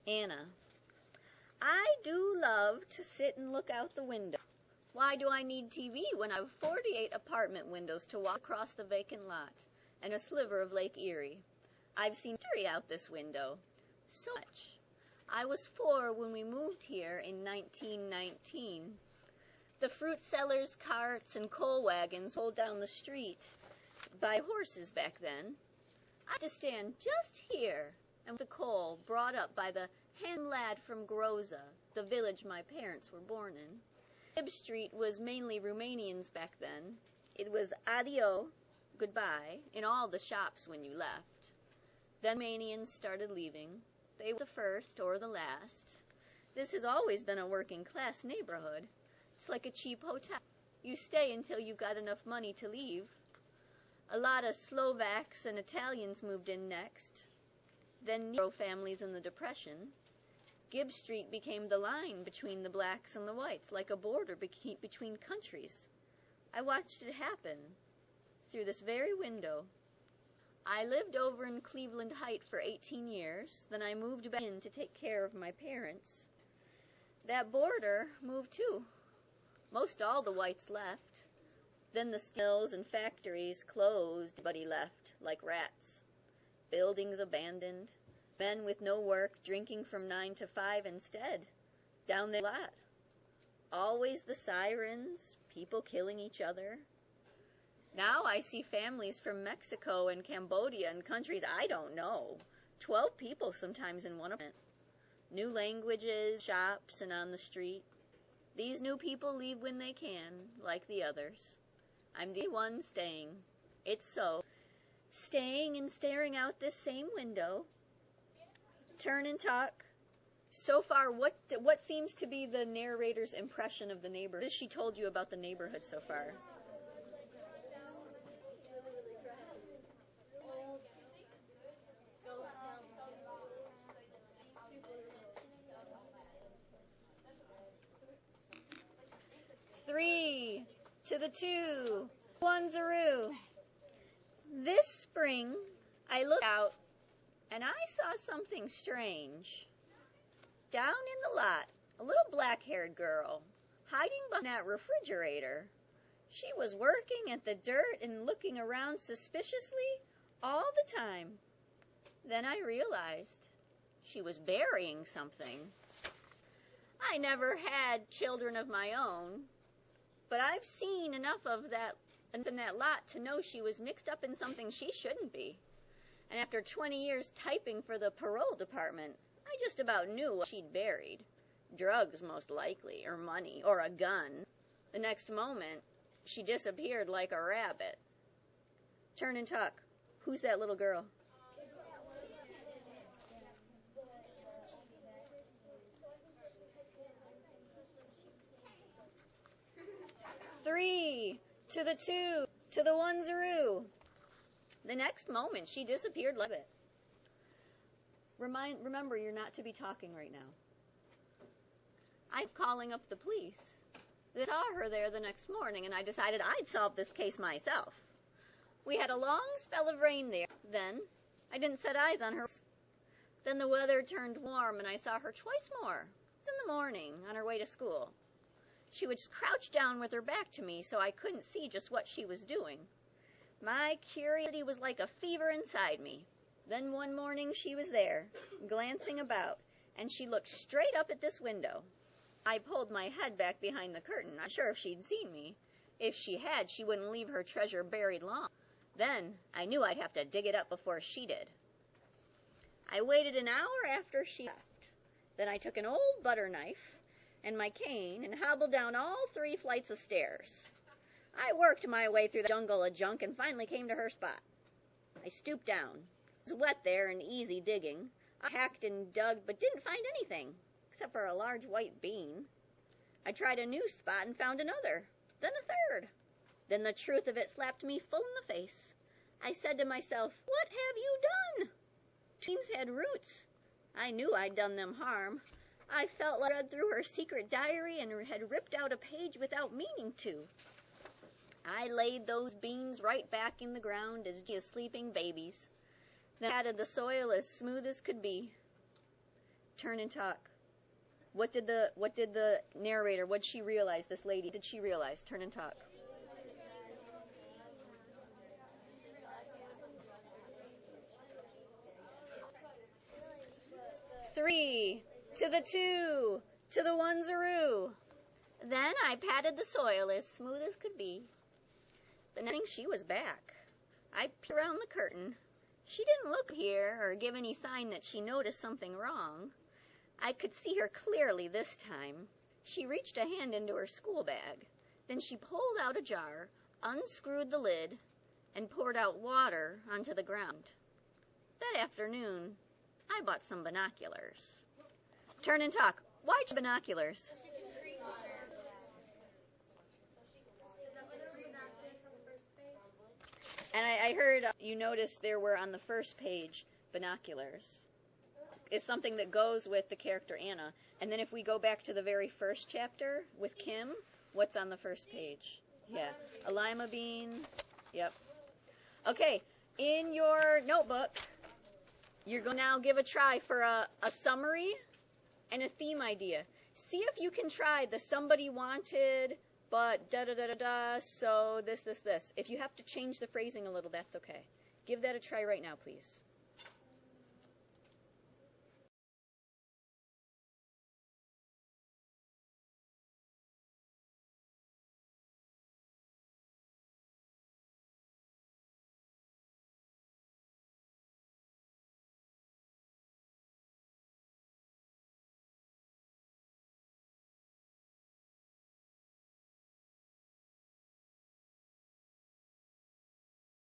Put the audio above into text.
Anna. I do love to sit and look out the window. Why do I need TV when I have 48 apartment windows to walk across the vacant lot and a sliver of Lake Erie? I've seen history out this window. So much. I was 4 when we moved here in 1919. The fruit sellers' carts and coal wagons rolled down the street by horses back then. I had to stand just here and with the coal brought up by the hand lad from Groza, the village my parents were born in. Gibbs Street was mainly Romanians back then. It was adio, goodbye, in all the shops when you left. Then Romanians started leaving. They were the first or the last. This has always been a working-class neighborhood. It's like a cheap hotel. You stay until you've got enough money to leave. A lot of Slovaks and Italians moved in next. Then Negro families in the Depression. Gibbs Street became the line between the blacks and the whites, like a border between countries. I watched it happen through this very window. I lived over in Cleveland Heights for 18 years. Then I moved back in to take care of my parents. That border moved too. Most all the whites left. Then the mills and factories closed. Everybody left, like rats. Buildings abandoned. Men with no work drinking from 9 to 5 instead. Down their lot. Always the sirens, people killing each other. Now I see families from Mexico and Cambodia and countries I don't know. 12 people sometimes in one apartment. New languages, shops, and on the street. These new people leave when they can, like the others. I'm the one staying. It's so. Staying and staring out this same window. Turn and talk. So far, what seems to be the narrator's impression of the neighborhood? What has she told you about the neighborhood so far? Three to the 2, 1-0. This spring, I looked out and I saw something strange. Down in the lot, a little black-haired girl, hiding behind that refrigerator. She was working at the dirt and looking around suspiciously all the time. Then I realized she was burying something. I never had children of my own, but I've seen enough of that in that lot to know she was mixed up in something she shouldn't be. And after 20 years typing for the parole department, I just about knew what she'd buried. Drugs, most likely, or money, or a gun. The next moment, she disappeared like a rabbit. Turn and talk. Who's that little girl? 3 to the 2 to the 1-0. The next moment, she disappeared like it. Remember, you're not to be talking right now. I'm calling up the police. I saw her there the next morning, and I decided I'd solve this case myself. We had a long spell of rain there. Then, I didn't set eyes on her. Then the weather turned warm, and I saw her twice more. In the morning, on her way to school. She would crouch down with her back to me, so I couldn't see just what she was doing. My curiosity was like a fever inside me. Then one morning she was there, glancing about, and she looked straight up at this window. I pulled my head back behind the curtain, not sure if she'd seen me. If she had, she wouldn't leave her treasure buried long. Then I knew I'd have to dig it up before she did. I waited an hour after she left. Then I took an old butter knife and my cane and hobbled down all 3 flights of stairs. I worked my way through the jungle of junk and finally came to her spot. I stooped down. It was wet there and easy digging. I hacked and dug, but didn't find anything, except for a large white bean. I tried a new spot and found another, then a third. Then the truth of it slapped me full in the face. I said to myself, "What have you done?" Beans had roots. I knew I'd done them harm. I felt like I read through her secret diary and had ripped out a page without meaning to. I laid those beans right back in the ground as just sleeping babies. Then I added the soil as smooth as could be. Turn and talk. What did the narrator, what did she realize, this lady, did she realize? Turn and talk. Three, to the two, to the one-zaroo. Then I patted the soil as smooth as could be. The next thing, she was back. I peeked around the curtain. She didn't look here or give any sign that she noticed something wrong. I could see her clearly this time. She reached a hand into her school bag. Then she pulled out a jar, unscrewed the lid, and poured out water onto the ground. That afternoon, I bought some binoculars. Turn and talk. Why binoculars? And I heard you noticed there were on the first page binoculars. It's something that goes with the character Anna. And then if we go back to the very first chapter with Kim, what's on the first page? Yeah, a lima bean. Yep. Okay, in your notebook, you're going to now give a try for a summary and a theme idea. See if you can try the somebody wanted, but da-da-da-da-da, so this. If you have to change the phrasing a little, that's okay. Give that a try right now, please.